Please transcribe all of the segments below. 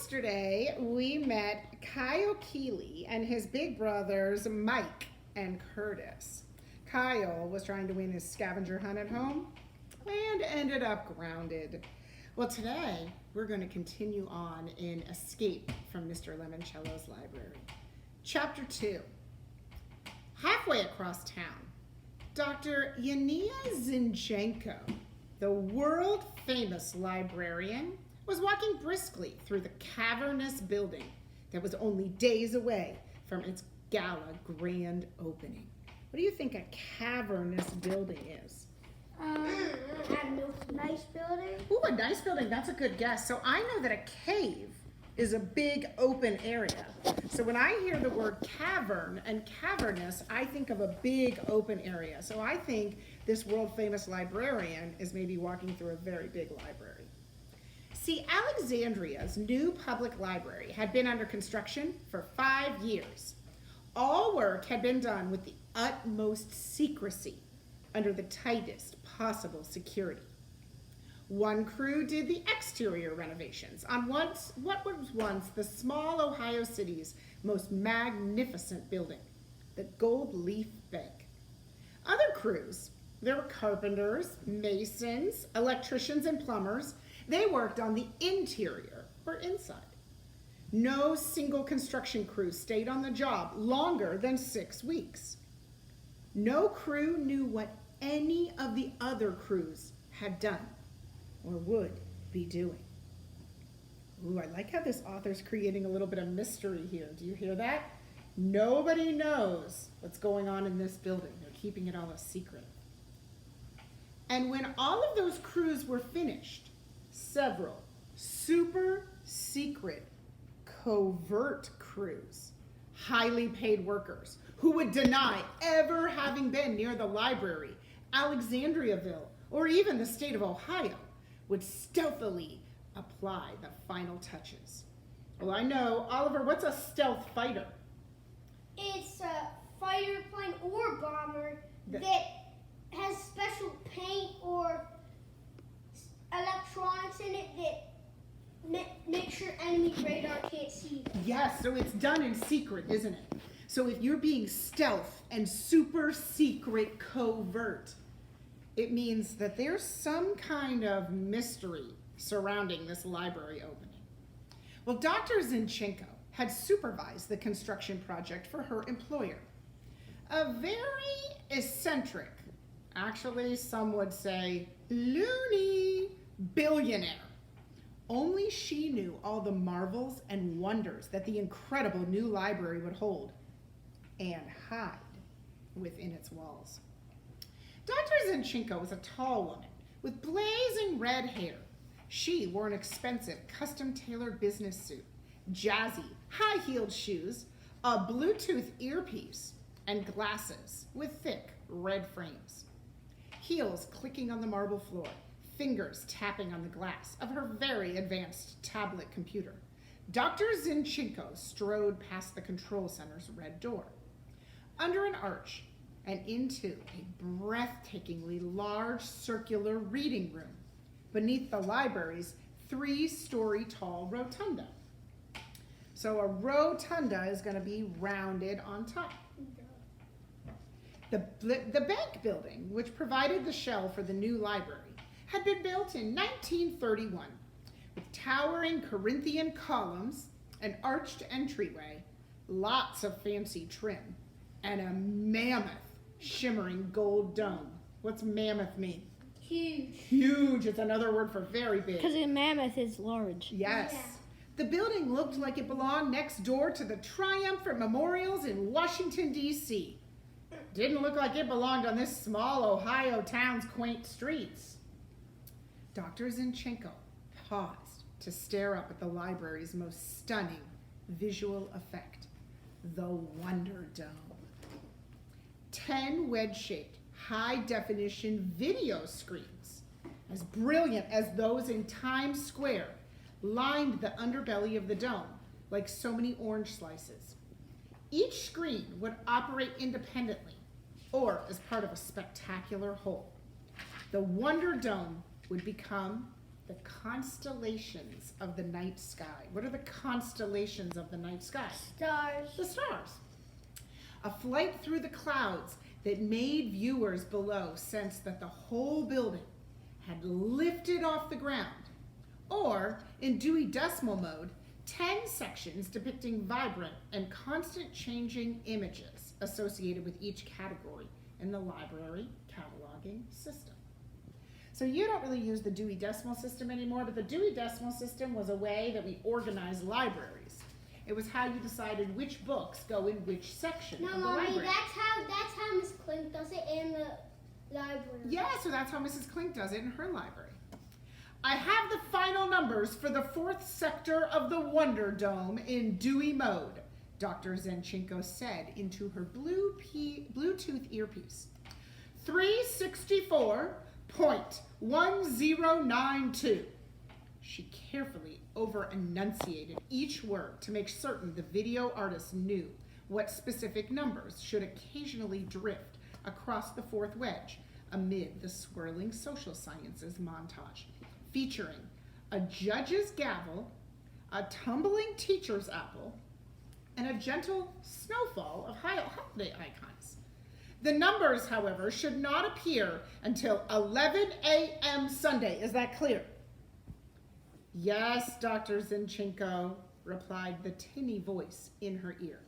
Yesterday, we met Kyle Keeley and his big brothers, Mike and Curtis. Kyle was trying to win his scavenger hunt at home and ended up grounded. Well, today, we're going to continue on in Escape from Mr. Lemoncello's library. Chapter 2. Halfway across town, Dr. Yania Zinchenko, the world-famous librarian, was walking briskly through the cavernous building that was only days away from its gala grand opening. What do you think a cavernous building is? A nice building. Ooh, a nice building. That's a good guess. So I know that a cave is a big open area. So when I hear the word cavern and cavernous, I think of a big open area. So I think this world-famous librarian is maybe walking through a very big library. See, Alexandria's new public library had been under construction for 5 years. All work had been done with the utmost secrecy under the tightest possible security. One crew did the exterior renovations on what was once the small Ohio city's most magnificent building, the Gold Leaf Bank. Other crews, there were carpenters, masons, electricians, and plumbers. They worked on the interior or inside. No single construction crew stayed on the job longer than 6 weeks. No crew knew what any of the other crews had done or would be doing. Ooh, I like how this author's creating a little bit of mystery here. Do you hear that? Nobody knows what's going on in this building. They're keeping it all a secret. And when all of those crews were finished, several super secret covert crews, highly paid workers who would deny ever having been near the library, Alexandriaville, or even the state of Ohio, would stealthily apply the final touches. Well, I know. Oliver, what's a stealth fighter? It's a fighter plane or bomber that has special paint or electronics in it that make sure enemy radar can't see them. Yes, so it's done in secret, isn't it? So if you're being stealth and super secret covert, it means that there's some kind of mystery surrounding this library opening. Well, Dr. Zinchenko had supervised the construction project for her employer, a very eccentric, actually some would say loony, billionaire. Only she knew all the marvels and wonders that the incredible new library would hold and hide within its walls. Dr. Zinchenko was a tall woman with blazing red hair. She wore an expensive, custom-tailored business suit, jazzy, high-heeled shoes, a Bluetooth earpiece, and glasses with thick red frames. Heels clicking on the marble floor, fingers tapping on the glass of her very advanced tablet computer. Dr. Zinchenko strode past the control center's red door, under an arch, and into a breathtakingly large circular reading room beneath the library's 3-story tall rotunda. So a rotunda is going to be rounded on top. The bank building, which provided the shell for the new library, had been built in 1931 with towering Corinthian columns, an arched entryway, lots of fancy trim, and a mammoth shimmering gold dome. What's mammoth mean? Huge. Huge. It's another word for very big. Because a mammoth is large. Yes. Yeah. The building looked like it belonged next door to the triumphant memorials in Washington, D.C. Didn't look like it belonged on this small Ohio town's quaint streets. Dr. Zinchenko paused to stare up at the library's most stunning visual effect, the Wonder Dome. 10 wedge-shaped, high-definition video screens, as brilliant as those in Times Square, lined the underbelly of the dome like so many orange slices. Each screen would operate independently or as part of a spectacular whole. The Wonder Dome would become The constellations of the night sky. What are the constellations of the night sky? Stars. The stars. A flight through the clouds that made viewers below sense that the whole building had lifted off the ground. Or, in Dewey Decimal Mode, 10 sections depicting vibrant and constant changing images associated with each category in the library cataloging system. So you don't really use the Dewey Decimal System anymore, but the Dewey Decimal System was a way that we organized libraries. It was how you decided which books go in which section No, of the Mommy, library. that's how Miss Klink does it in the library. Yeah, so that's how Mrs. Klink does it in her library. I have the final numbers for the 4th sector of the Wonder Dome in Dewey Mode, Dr. Zenchenko said into her Bluetooth earpiece. 364.1092. She carefully over-enunciated each word to make certain the video artist knew what specific numbers should occasionally drift across the 4th wedge amid the swirling social sciences montage, featuring a judge's gavel, a tumbling teacher's apple, and a gentle snowfall of holiday icons. The numbers, however, should not appear until 11 a.m. Sunday. Is that clear? Yes, Dr. Zinchenko, replied the tinny voice in her ear.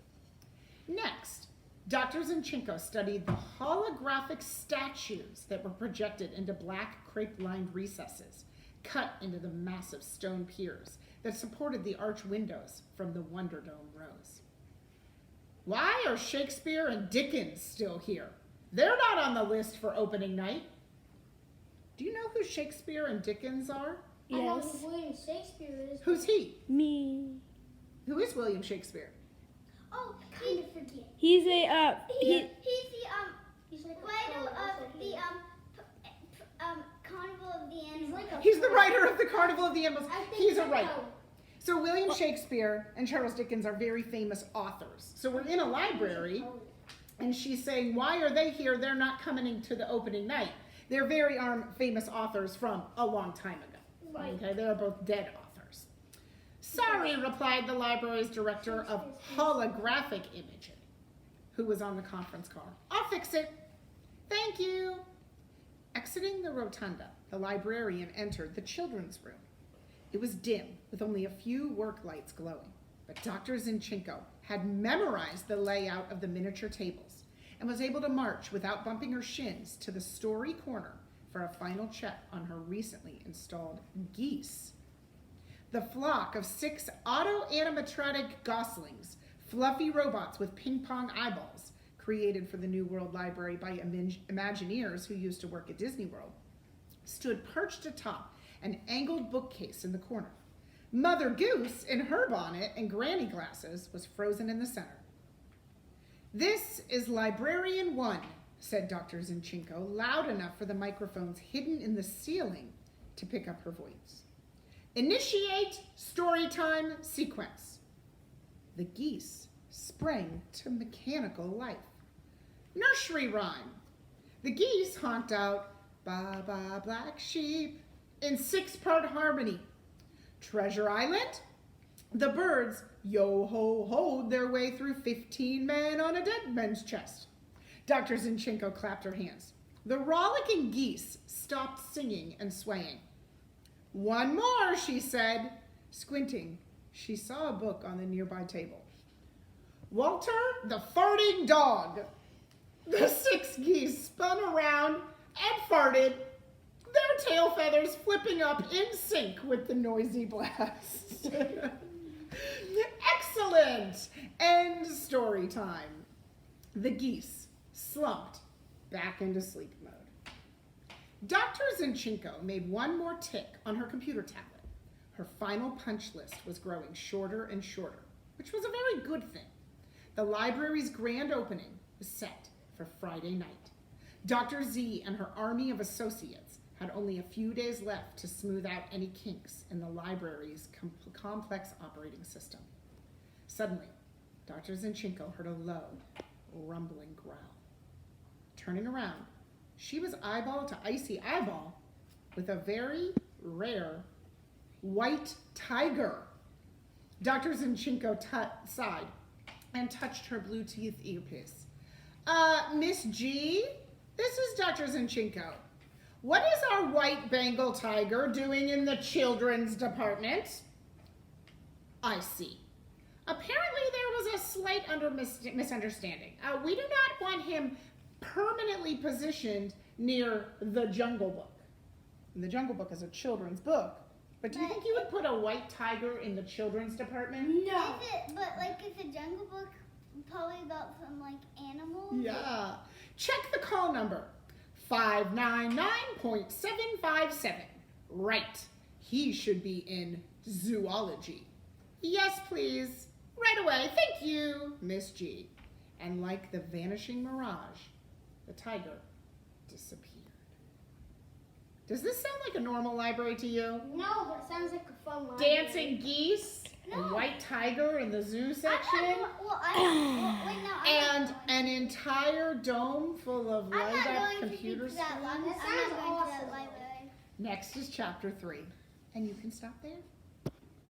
Next, Dr. Zinchenko studied the holographic statues that were projected into black crepe-lined recesses, cut into the massive stone piers that supported the arch windows from the Wonder Dome rows. Why are Shakespeare and Dickens still here? They're not on the list for opening night. Do you know who Shakespeare and Dickens are? I know Yes. who William Shakespeare is. Who's he? Me. Who is William Shakespeare? Oh, kind of forget. He's a He's the writer of the Carnival of the Animals. He's the writer of the Carnival of the Animals. I think He's a I writer. know. So William Shakespeare and Charles Dickens are very famous authors. So we're in a library, and she's saying, why are they here? They're not coming into the opening night. They're very famous authors from a long time ago. Right. Okay, they're both dead authors. Sorry, replied the library's director of holographic imaging, who was on the conference call. I'll fix it. Thank you. Exiting the rotunda, the librarian entered the children's room. It was dim, with only a few work lights glowing, but Dr. Zinchenko had memorized the layout of the miniature tables and was able to march without bumping her shins to the story corner for a final check on her recently installed geese. The flock of 6 auto-animatronic goslings, fluffy robots with ping-pong eyeballs, created for the New World Library by Imagineers who used to work at Disney World, stood perched atop an angled bookcase in the corner. Mother Goose, in her bonnet and granny glasses, was frozen in the center. This is Librarian 1, said Dr. Zinchenko, loud enough for the microphones hidden in the ceiling to pick up her voice. Initiate storytime sequence. The geese sprang to mechanical life. Nursery rhyme. The geese honked out, "Ba ba black sheep," in 6-part harmony. Treasure Island. The birds yo-ho-hoed their way through 15 men on a dead man's chest. Dr. Zinchenko clapped her hands. The rollicking geese stopped singing and swaying. One more, she said. Squinting, she saw a book on the nearby table. Walter the Farting Dog. The 6 geese spun around and farted, their tail feathers flipping up in sync with the noisy blast. Excellent! End story time. The geese slumped back into sleep mode. Dr. Zinchenko made one more tick on her computer tablet. Her final punch list was growing shorter and shorter, which was a very good thing. The library's grand opening was set for Friday night. Dr. Z and her army of associates had only a few days left to smooth out any kinks in the library's complex operating system. Suddenly, Dr. Zinchenko heard a low, rumbling growl. Turning around, she was eyeball to icy eyeball with a very rare white tiger. Dr. Zinchenko sighed and touched her blue teeth earpiece. Miss G, this is Dr. Zinchenko. What is our white Bengal tiger doing in the children's department? I see. Apparently there was a slight misunderstanding. We do not want him permanently positioned near the Jungle Book. And the Jungle Book is a children's book. But do you think you would put a white tiger in the children's department? No. Is the Jungle Book probably about some animals? Yeah. Check the call number. 599.757. Right. He should be in zoology. Yes, please. Right away. Thank you, Miss G. And like the vanishing mirage, the tiger disappeared. Does this sound like a normal library to you? No, but it sounds like a fun library. Dancing geese, a white tiger in the zoo section, and an entire dome full of light-up computer screens. That sounds awesome. Next is chapter 3, and you can stop there.